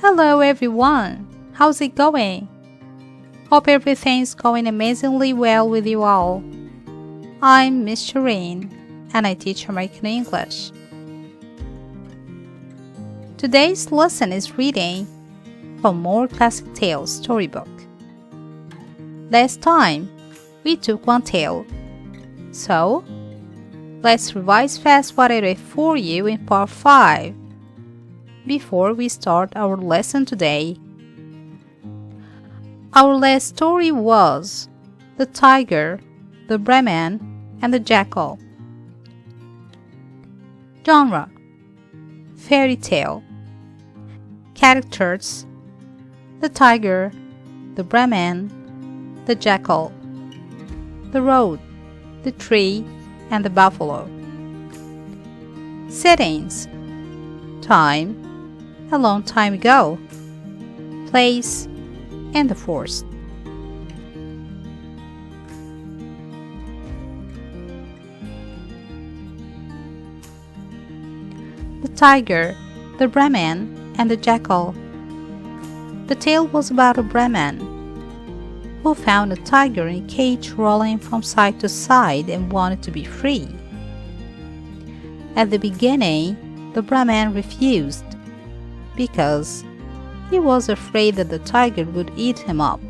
Hello everyone! How's it going? Hope everything's going amazingly well with you all. I'm Miss Sheerin and I teach American English. Today's lesson is reading from More Classic Tales storybook. Last time, we took one tale. So, let's revise fast what I read for you in part 5 before we start our lesson today. Our last story was The Tiger, the Brahman, and the Jackal. Genre: Fairy tale. Characters: the tiger, the Brahman, the jackal, the road, the tree, and the buffalo. Settings: time, a long time ago. Place, and the forest. The Tiger, the Brahman, and the Jackal. The tale was about a Brahman who found a tiger in a cage rolling from side to side and wanted to be free. At the beginning, the Brahman refused because he was afraid that the tiger would eat him up.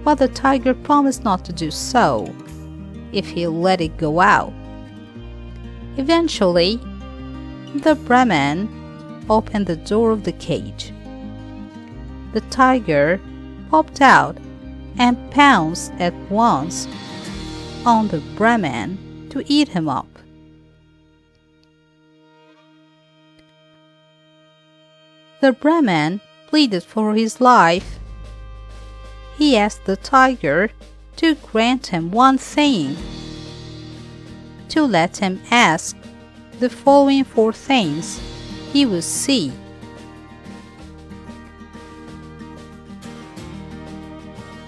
But the tiger promised not to do so if he let it go out. Eventually, the Brahman opened the door of the cage. The tiger popped out and pounced at once on the Brahman to eat him up. The Brahman pleaded for his life. He asked the tiger to grant him one thing: to let him ask the following 4 things he would see.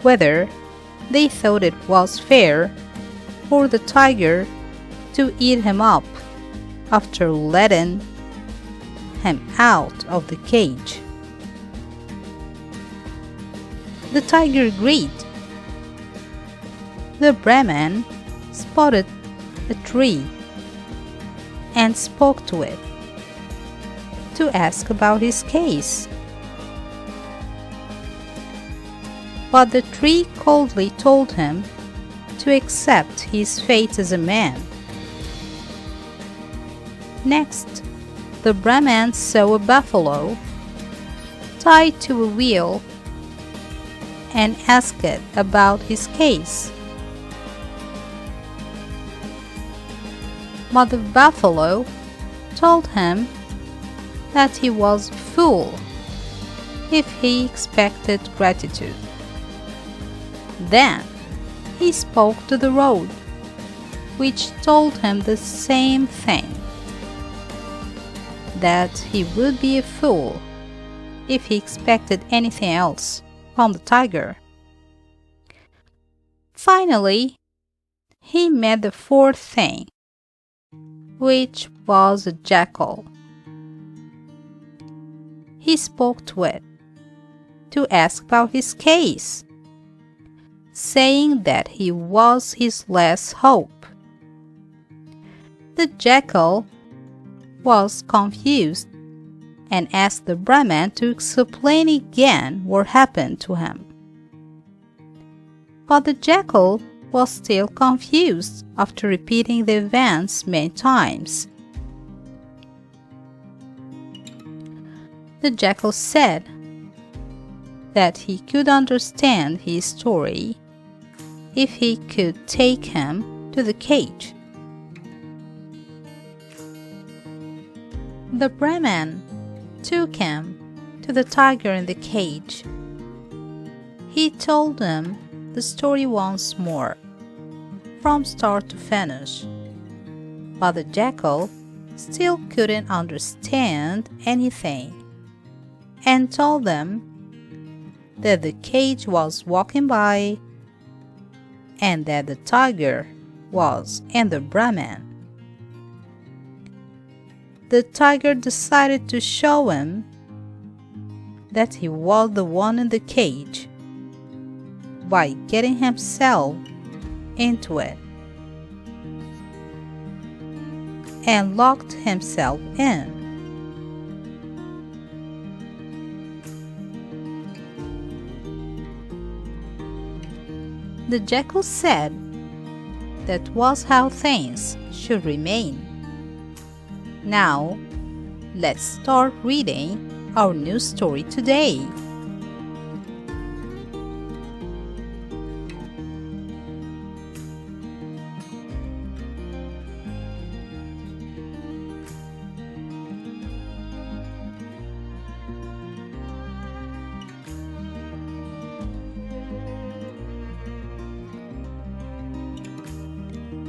Whether they thought it was fair for the tiger to eat him up after letting him out of the cage. The tiger agreed. The Brahman spotted a tree and spoke to it to ask about his case. But the tree coldly told him to accept his fate as a man. Next, the Brahman saw a buffalo tied to a wheel and asked it about his case. But the buffalo told him that he was a fool if he expected gratitude. Then he spoke to the road, which told him the same thing: that he would be a fool if he expected anything else from the tiger. Finally, he met the 4th thing, which was a jackal. He spoke to it to ask about his case, saying that he was his last hope. The jackal was confused and asked the Brahman to explain again what happened to him. But the jackal was still confused after repeating the events many times. The jackal said that he could understand his story if he could take him to the cage. The Brahman took him to the tiger in the cage. He told him the story once more, from start to finish. But the jackal still couldn't understand anything, and told them that the cage was walking by and that the tiger was in the Brahman. The tiger decided to show him that he was the one in the cage by getting himself into it and locked himself in. The jackal said that was how things should remain. Now, let's start reading our new story today.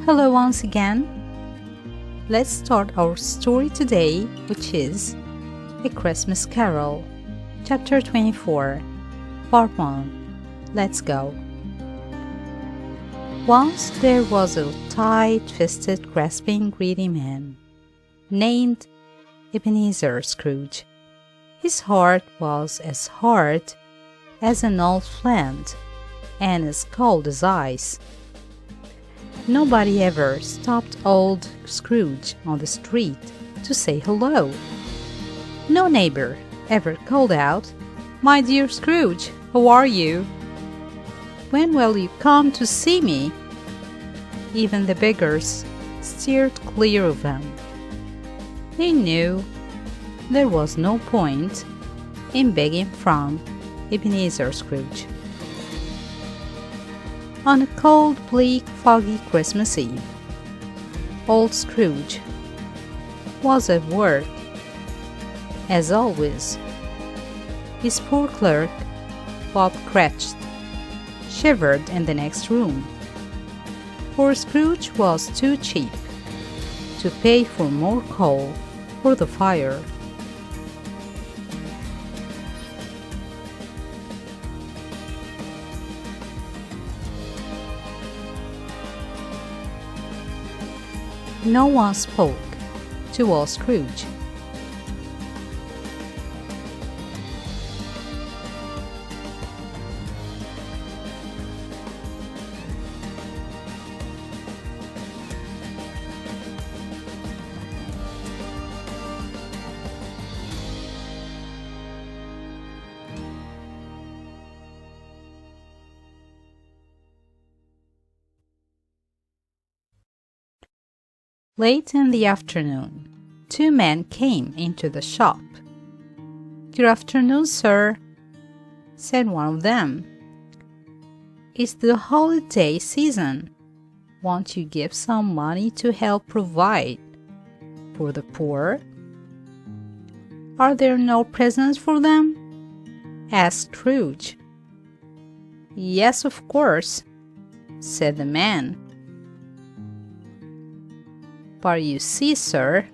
Hello once again. Let's start our story today, which is A Christmas Carol, Chapter 24, Part 1. Let's go. Once there was a tight-fisted, grasping, greedy man named Ebenezer Scrooge. His heart was as hard as an old flint and as cold as ice. Nobody ever stopped old Scrooge on the street to say hello. No neighbor ever called out, "My dear Scrooge, how are you? When will you come to see me?" Even the beggars steered clear of him. They knew there was no point in begging from Ebenezer Scrooge. On a cold, bleak, foggy Christmas Eve, old Scrooge was at work. As always, his poor clerk, Bob Cratchit, shivered in the next room, for Scrooge was too cheap to pay for more coal for the fire. No one spoke to old Scrooge. Late in the afternoon, two men came into the shop. "Good afternoon, sir," said one of them. "It's the holiday season. Won't you give some money to help provide for the poor?" "Are there no presents for them?" asked Scrooge. "Yes, of course," said the man. "But you see, sir,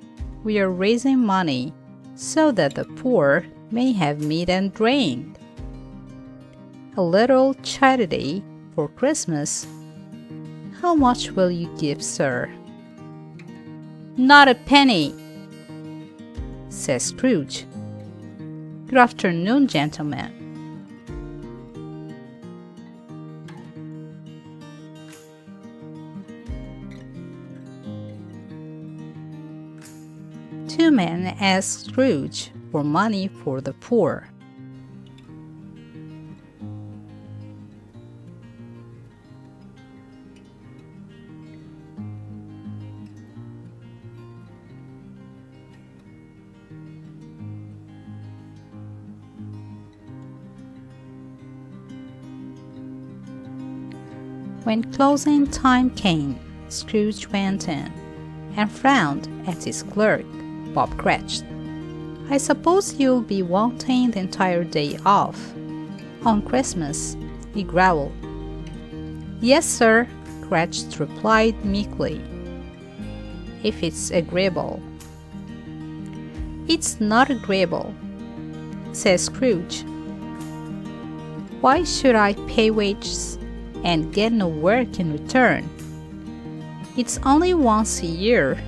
we are raising money so that the poor may have meat and drink. A little charity for Christmas. How much will you give, sir?" "Not a penny," said Scrooge. "Good afternoon, gentlemen." Two men asked Scrooge for money for the poor. When closing time came, Scrooge went in and frowned at his clerk, Bob Cratchit. "I suppose you'll be wanting the entire day off on Christmas," he growled. "Yes, sir," Cratchit replied meekly, "if it's agreeable." "It's not agreeable," said Scrooge. "Why should I pay wages and get no work in return? It's only once a year,"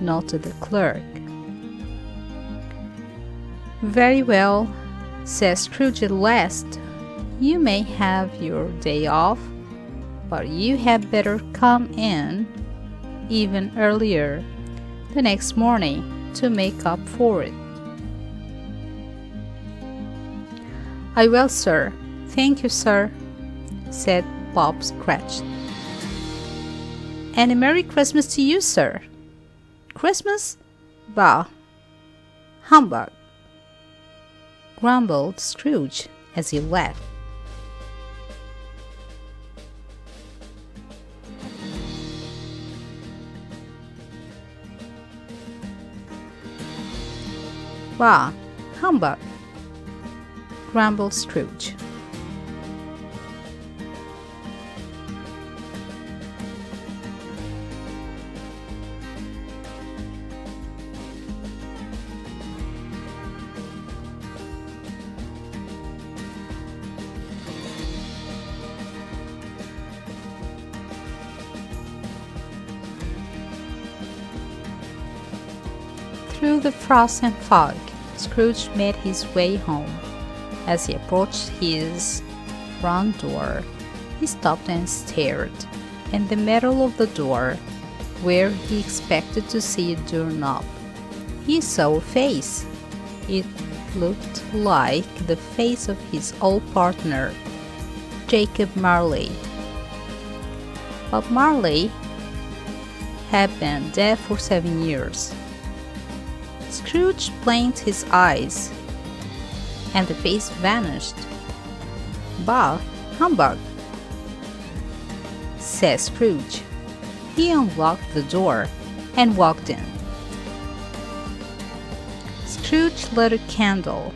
noted the clerk. "Very well," says Scrooge at last. "You may have your day off, but you had better come in even earlier the next morning to make up for it." "I will, sir. Thank you, sir," said Bob Cratchit. "And a Merry Christmas to you, sir." "Christmas? Bah! Humbug!" grumbled Scrooge as he left. "Bah! Humbug!" grumbled Scrooge. Through the frost and fog, Scrooge made his way home. As he approached his front door, he stopped and stared. In the middle of the door, where he expected to see a doorknob, he saw a face. It looked like the face of his old partner, Jacob Marley. But Marley had been dead for 7 years. Scrooge blinked his eyes, and the face vanished. "Bah! Humbug!" said Scrooge. He unlocked the door and walked in. Scrooge lit a candle.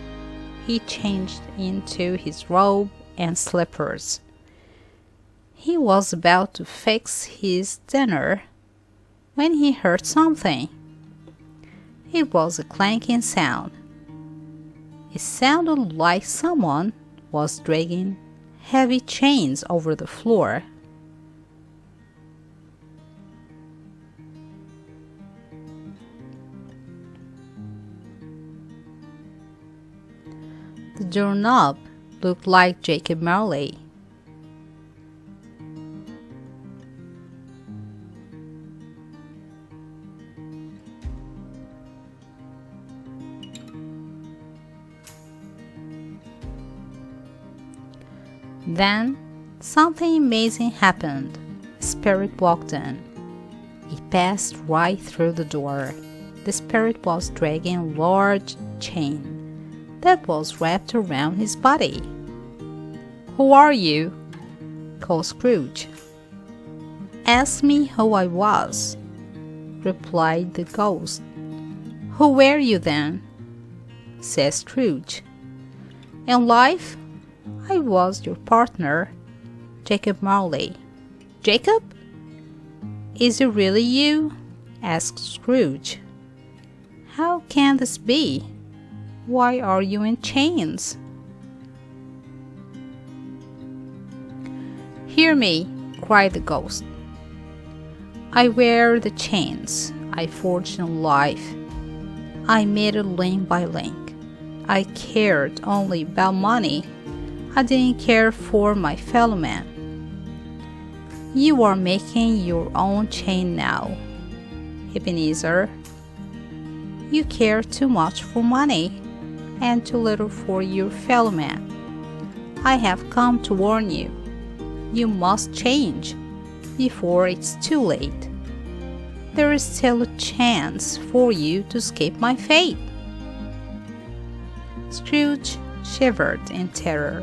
He changed into his robe and slippers. He was about to fix his dinner when he heard something. It was a clanking sound. It sounded like someone was dragging heavy chains over the floor. The doorknob looked like Jacob Marley. Then something amazing happened. A spirit walked in. He passed right through the door. The spirit was dragging a large chain that was wrapped around his body. "Who are you?" called Scrooge. "Ask me who I was," replied the ghost. "Who were you then?" said Scrooge. "In life, I was your partner, Jacob Marley." "Jacob? Is it really you?" asked Scrooge. "How can this be? Why are you in chains?" "Hear me," cried the ghost. "I wear the chains I forged in life. I made it link by link. I cared only about money. I didn't care for my fellow man. You are making your own chain now, Ebenezer. You care too much for money and too little for your fellow man. I have come to warn you. You must change before it's too late. There is still a chance for you to escape my fate." Scrooge shivered in terror.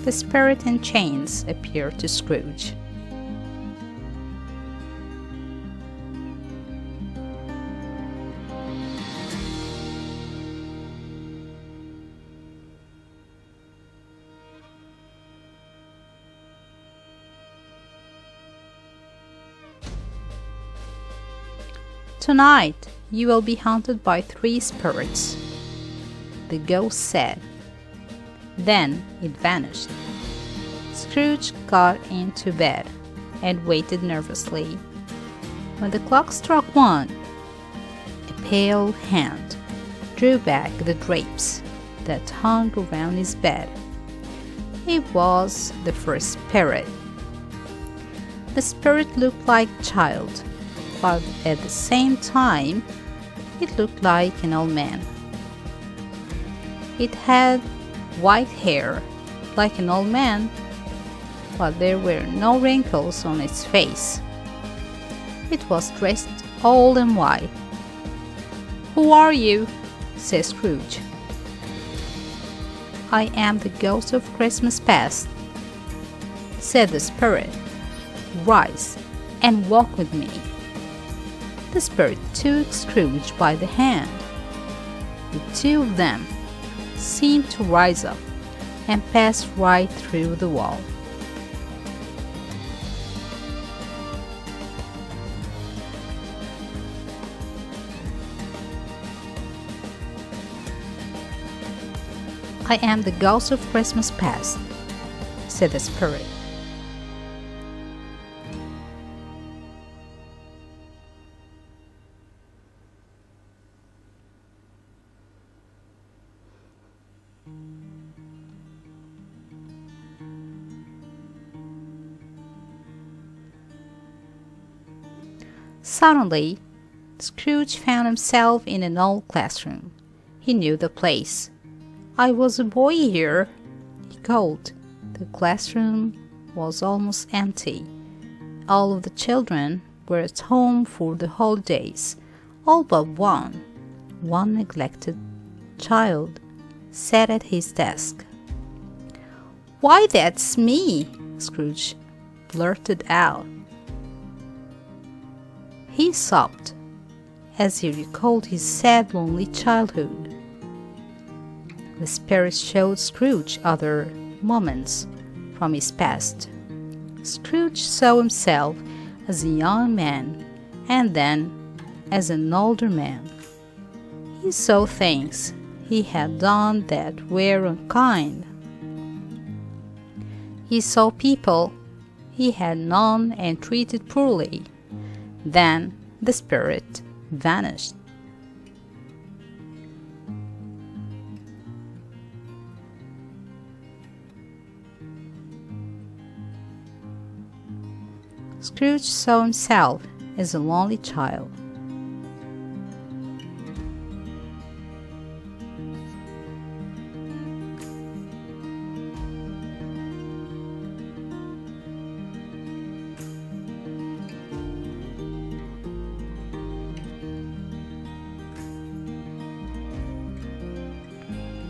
The spirit in chains appeared to Scrooge. "Tonight you will be haunted by 3 spirits," the ghost said. Then it vanished. Scrooge got into bed and waited nervously. When the clock struck 1, a pale hand drew back the drapes that hung around his bed. It was the first spirit. The spirit looked like a child, but at the same time, it looked like an old man. It had white hair, like an old man, but there were no wrinkles on its face. It was dressed all in white. "Who are you?" said Scrooge. "I am the ghost of Christmas past," said the spirit. "Rise and walk with me." The spirit took Scrooge by the hand. The two of them seemed to rise up and pass right through the wall. "I am the ghost of Christmas past," said the spirit. Suddenly, Scrooge found himself in an old classroom. He knew the place. "I was a boy here," he called. The classroom was almost empty. All of the children were at home for the holidays, all but one. One neglected child sat at his desk. "Why, that's me!" Scrooge blurted out. He sobbed as he recalled his sad, lonely childhood. The spirit showed Scrooge other moments from his past. Scrooge saw himself as a young man and then as an older man. He saw things he had done that were unkind. He saw people he had known and treated poorly. Then the spirit vanished. Scrooge saw himself as a lonely child.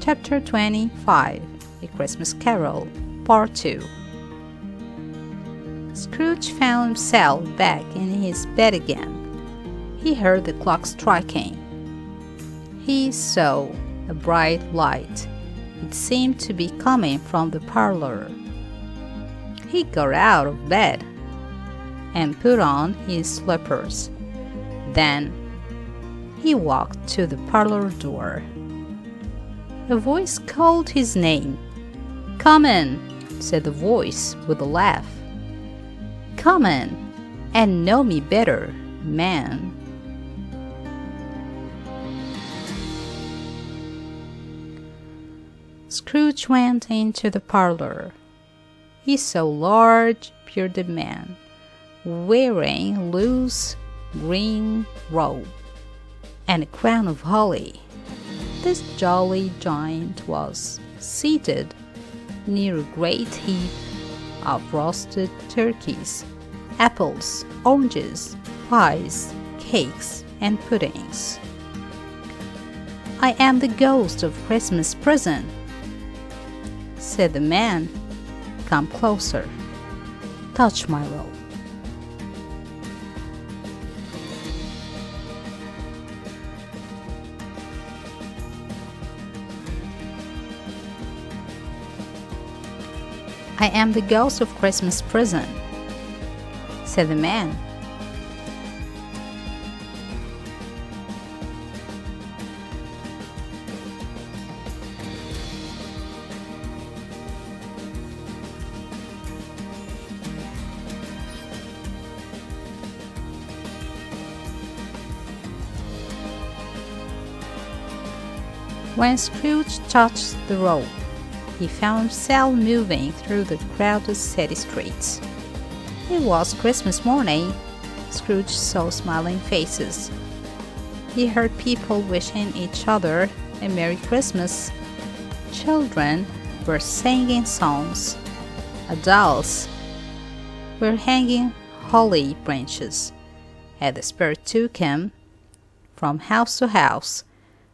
Chapter 25, A Christmas Carol, Part 2. Scrooge found himself back in his bed again. He heard the clock striking. He saw a bright light. It seemed to be coming from the parlor. He got out of bed and put on his slippers. Then he walked to the parlor door. A voice called his name. "Come in," said the voice with a laugh. "Come in and know me better, man." Scrooge went into the parlor. He saw a large, bearded man wearing a loose green robe and a crown of holly. This jolly giant was seated near a great heap of roasted turkeys, apples, oranges, pies, cakes, and puddings. "I am the ghost of Christmas present," said the man. "Come closer. Touch my robe." "I am the ghost of Christmas present," said the man. When Scrooge touched the road, he found himself moving through the crowded city streets. It was Christmas morning. Scrooge saw smiling faces. He heard people wishing each other a Merry Christmas. Children were singing songs. Adults were hanging holly branches. As the spirit took him from house to house,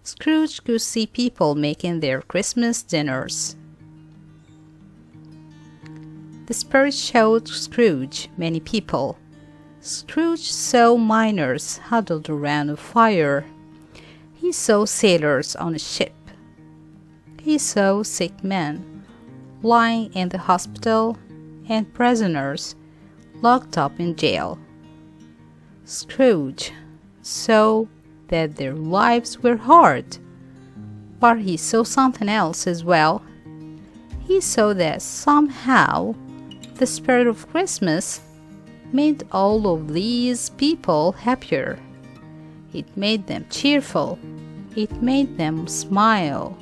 Scrooge could see people making their Christmas dinners. The spirit showed Scrooge many people. Scrooge saw miners huddled around a fire. He saw sailors on a ship. He saw sick men lying in the hospital and prisoners locked up in jail. Scrooge saw that their lives were hard, but he saw something else as well. He saw that somehow the spirit of Christmas made all of these people happier. It made them cheerful. It made them smile.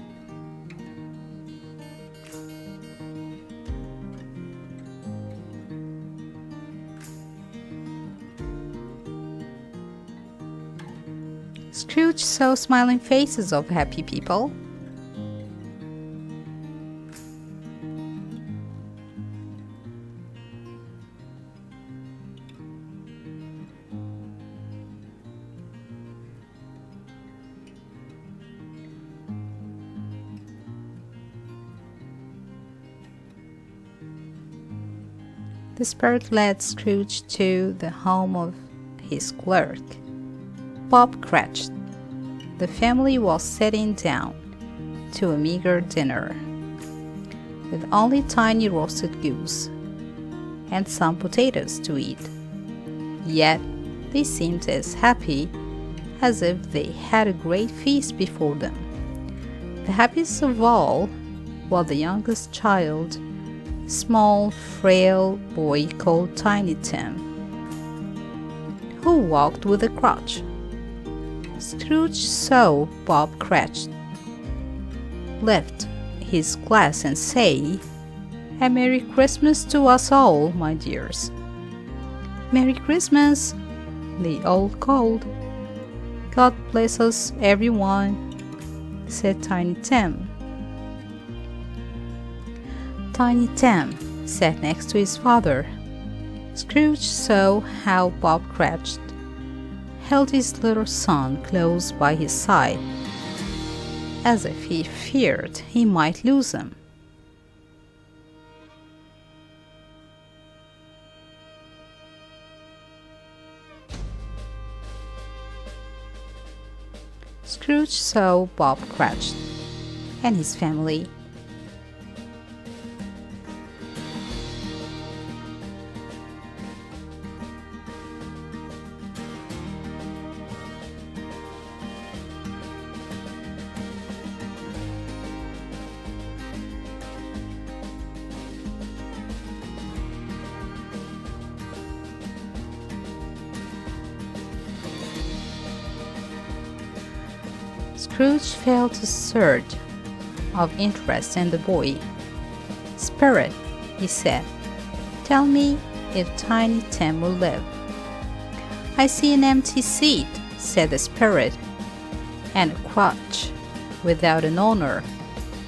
Scrooge saw smiling faces of happy people. The spirit led Scrooge to the home of his clerk, Bob Cratchit. The family was sitting down to a meager dinner, with only tiny roasted goose and some potatoes to eat. Yet they seemed as happy as if they had a great feast before them. The happiest of all was the youngest child, a small, frail boy called Tiny Tim, who walked with a crutch. Scrooge saw Bob Cratchit lift his glass and say, "A Merry Christmas to us all, my dears." "Merry Christmas," they all called. "God bless us, everyone," said Tiny Tim. Tiny Tim sat next to his father. Scrooge saw how Bob Cratchit held his little son close by his side, as if he feared he might lose him. Scrooge saw Bob Cratchit and his family. Scrooge felt a surge of interest in the boy. "Spirit," he said, "tell me if Tiny Tim will live." "I see an empty seat," said the spirit, "and a crutch without an owner.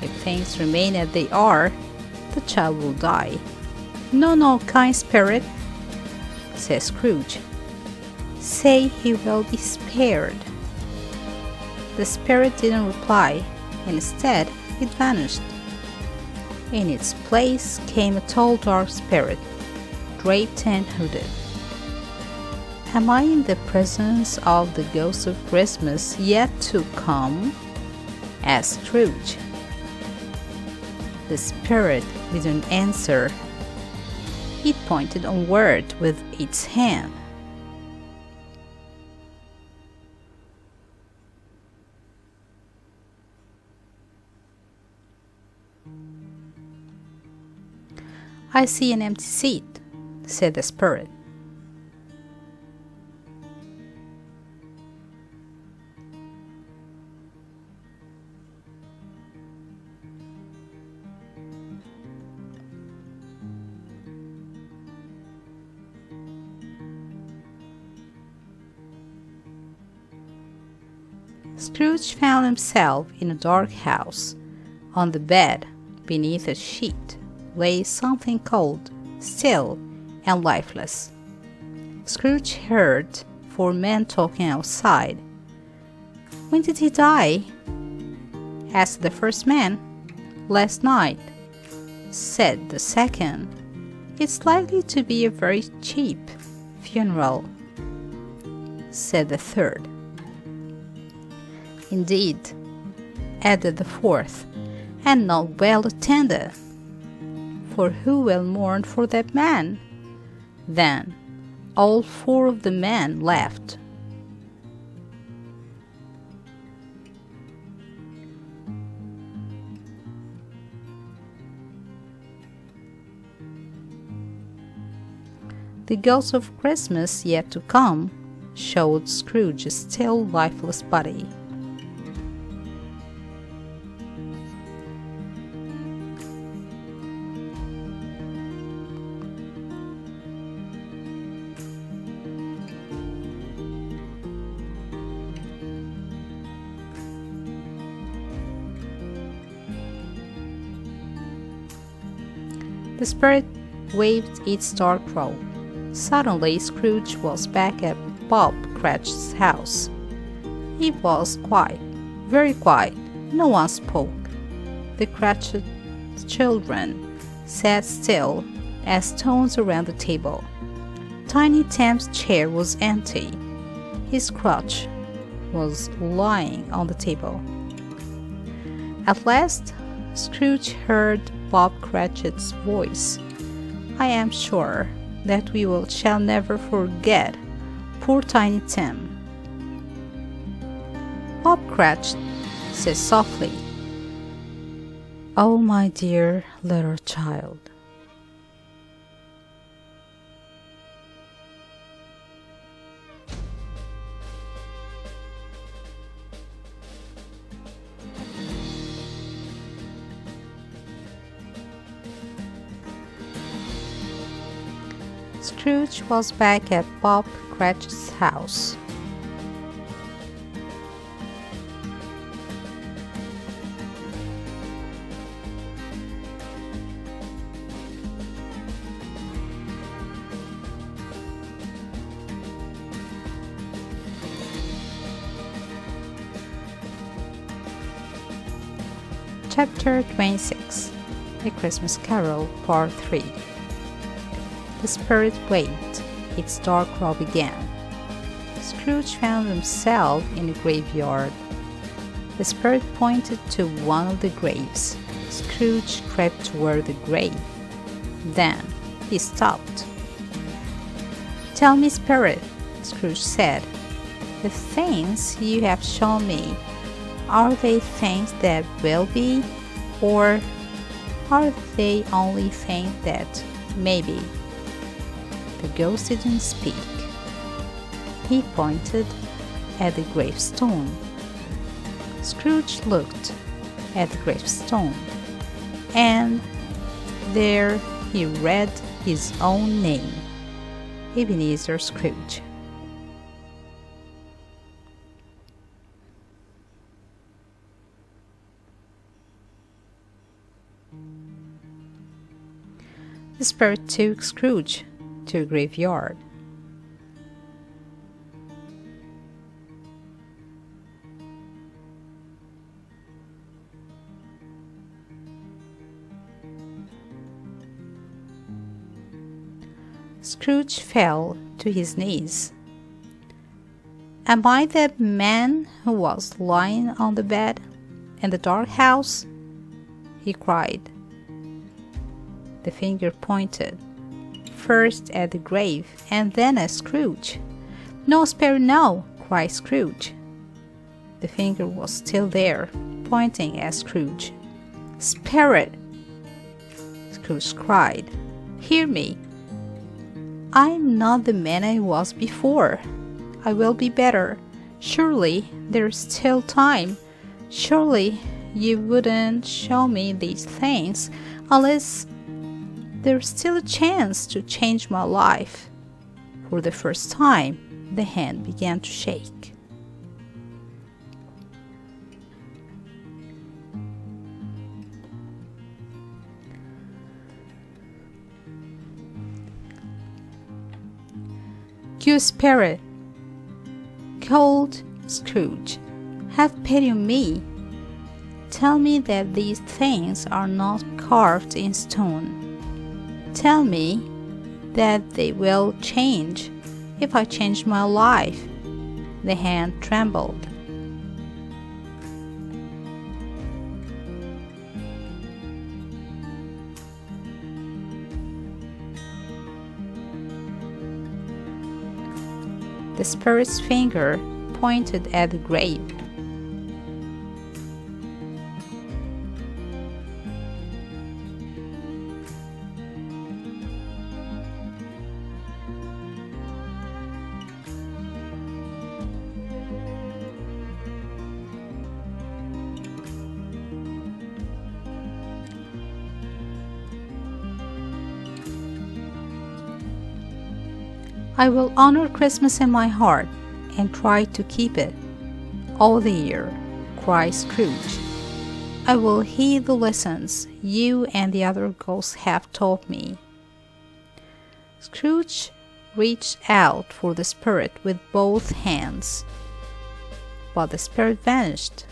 If things remain as they are, the child will die." "No, no, kind spirit," said Scrooge. "Say he will be spared." The spirit didn't reply. Instead, it vanished. In its place came a tall dark spirit, draped and hooded. "Am I in the presence of the ghost of Christmas yet to come?" asked Scrooge. The spirit didn't answer. It pointed onward with its hand. "I see an empty seat," said the spirit. Scrooge found himself in a dark house. On the bed, beneath a sheet, lay something cold, still, and lifeless. Scrooge heard 4 men talking outside. "When did he die?" asked the first man. "Last night," said the second. "It's likely to be a very cheap funeral," said the third. "Indeed," added the fourth, "and not well attended. For who will mourn for that man?" Then all 4 of the men laughed. The ghost of Christmas yet to come showed Scrooge's still lifeless body. The spirit waved its dark robe. Suddenly, Scrooge was back at Bob Cratchit's house. It was quiet, very quiet. No one spoke. The Cratchit children sat still as stones around the table. Tiny Tim's chair was empty. His crutch was lying on the table. At last, Scrooge heard Bob Cratchit's voice. "I am sure that we shall never forget poor Tiny Tim." Bob Cratchit said softly, "Oh, my dear little child." Scrooge was back at Bob Cratchit's house. Chapter 26, A Christmas Carol, Part 3. The spirit waved its dark robe again. Scrooge found himself in a graveyard. The spirit pointed to one of the graves. Scrooge crept toward the grave. Then he stopped. "Tell me, spirit," Scrooge said, "the things you have shown me, are they things that will be, or are they only things that may be?" The ghost didn't speak. He pointed at the gravestone. Scrooge looked at the gravestone, and there he read his own name, Ebenezer Scrooge. The spirit took Scrooge to a graveyard. Scrooge fell to his knees. "Am I that man who was lying on the bed in the dark house?" he cried. The finger pointed first at the grave and then at Scrooge. "No, spirit, no!" cried Scrooge. The finger was still there, pointing at Scrooge. "Spirit!" Scrooge cried. "Hear me! I am not the man I was before. I will be better. Surely there is still time. Surely you wouldn't show me these things unless there's still a chance to change my life." For the first time, the hand began to shake. "You spirit," called Scrooge, "have pity on me. Tell me that these things are not carved in stone. Tell me that they will change if I change my life." The hand trembled. The spirit's finger pointed at the grave. "I will honor Christmas in my heart and try to keep it all the year," cried Scrooge. "I will heed the lessons you and the other ghosts have taught me." Scrooge reached out for the spirit with both hands, but the spirit vanished.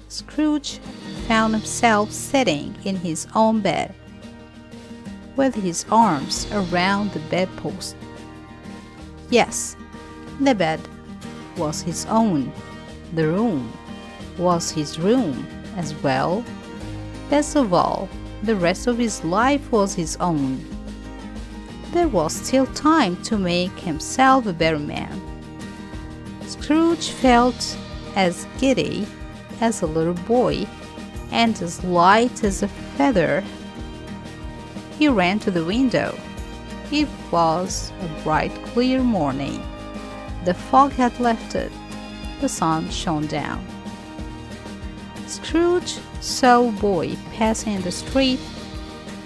Scrooge found himself sitting in his own bed, with his arms around the bedpost. Yes, the bed was his own. The room was his room as well. Best of all, the rest of his life was his own. There was still time to make himself a better man. Scrooge felt as giddy as a little boy and as light as a feather. He ran to the window. It was a bright, clear morning. The fog had lifted. The sun shone down. Scrooge saw a boy passing in the street.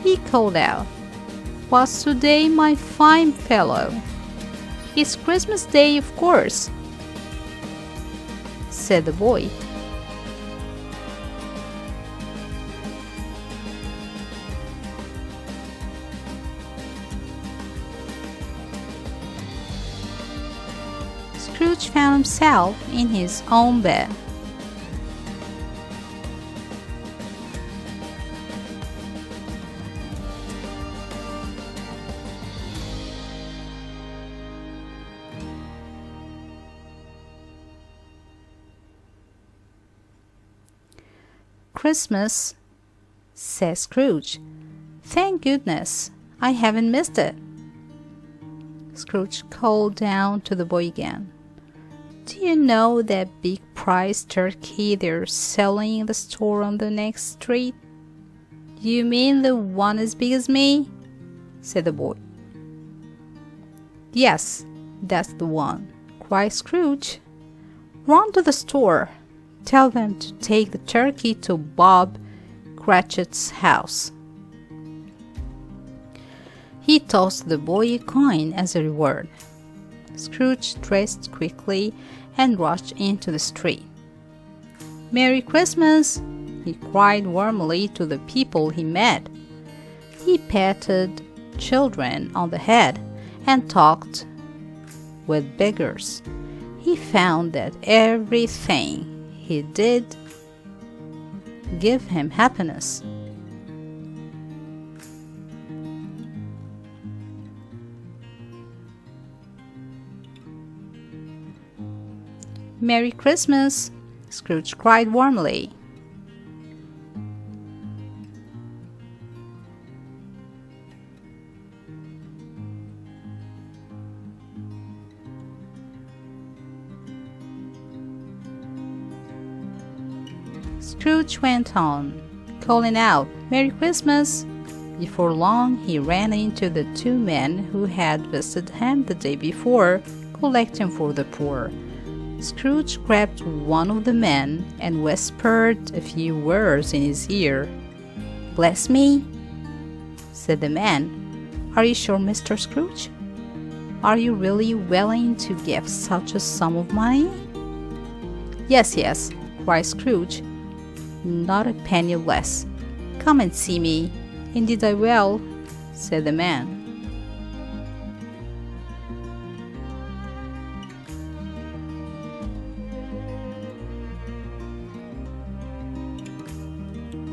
He called out, "What's today, my fine fellow?" "It's Christmas Day, of course," said the boy. Scrooge found himself in his own bed. "Christmas," said Scrooge. "Thank goodness, I haven't missed it." Scrooge called down to the boy again. "Do you know that big prize turkey they're selling in the store on the next street?" "You mean the one as big as me?" said the boy. "Yes, that's the one," cried Scrooge. "Run to the store. Tell them to take the turkey to Bob Cratchit's house." He tossed the boy a coin as a reward. Scrooge dressed quickly and rushed into the street. "Merry Christmas!" he cried warmly to the people he met. He patted children on the head and talked with beggars. He found that everything he did gave him happiness. "Merry Christmas!" Scrooge cried warmly. Scrooge went on, calling out, "Merry Christmas!" Before long, he ran into the two men who had visited him the day before, collecting for the poor. Scrooge grabbed one of the men and whispered a few words in his ear. "Bless me," said the man. "Are you sure, Mr. Scrooge? Are you really willing to give such a sum of money?" "Yes, yes," cried Scrooge. "Not a penny less. Come and see me." "Indeed I will," said the man.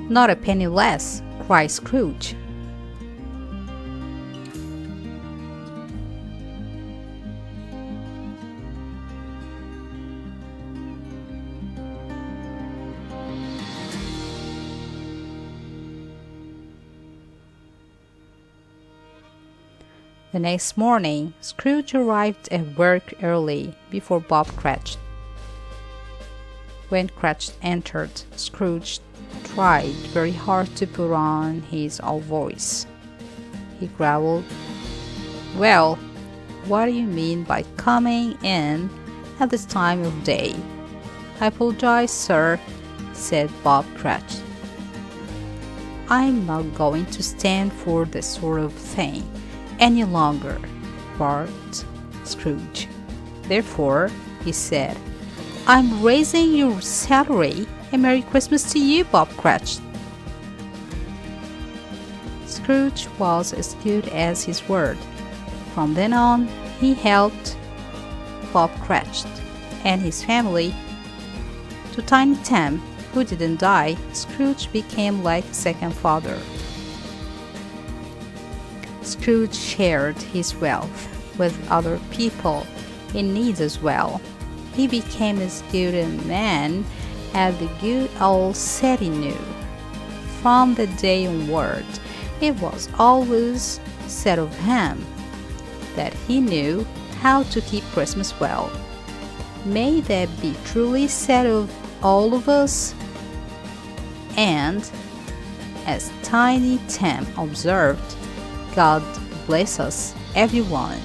Not a penny less, cried Scrooge. The next morning, Scrooge arrived at work early before Bob Cratchit. When Cratchit entered, Scrooge tried very hard to put on his old voice. He growled, "Well, what do you mean by coming in at this time of day?" "I apologize, sir," said Bob Cratchit. "I'm not going to stand for this sort of thing any longer," barked Scrooge. "Therefore," he said, "I'm raising your salary, and Merry Christmas to you, Bob Cratchit." Scrooge was as good as his word. From then on, he helped Bob Cratchit and his family. To Tiny Tim, who didn't die, Scrooge became like a second father. Scrooge shared his wealth with other people in need as well. He became as good a man as the good old said he knew. From that day onward, it was always said of him that he knew how to keep Christmas well. May that be truly said of all of us. And, as Tiny Tim observed, God bless us, everyone.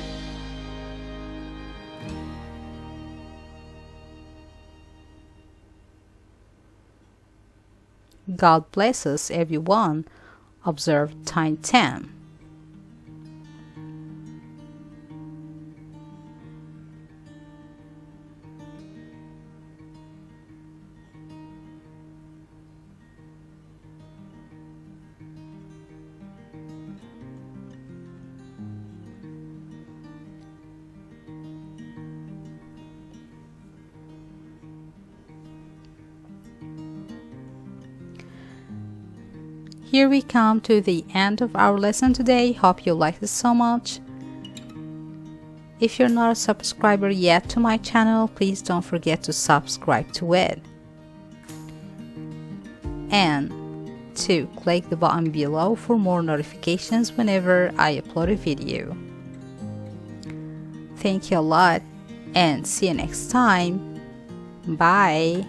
God bless us, everyone, observed Tiny Tim. Here we come to the end of our lesson today. Hope you liked it so much. If you're not a subscriber yet to my channel, please don't forget to subscribe to it. And to click the button below for more notifications whenever I upload a video. Thank you a lot and see you next time. Bye.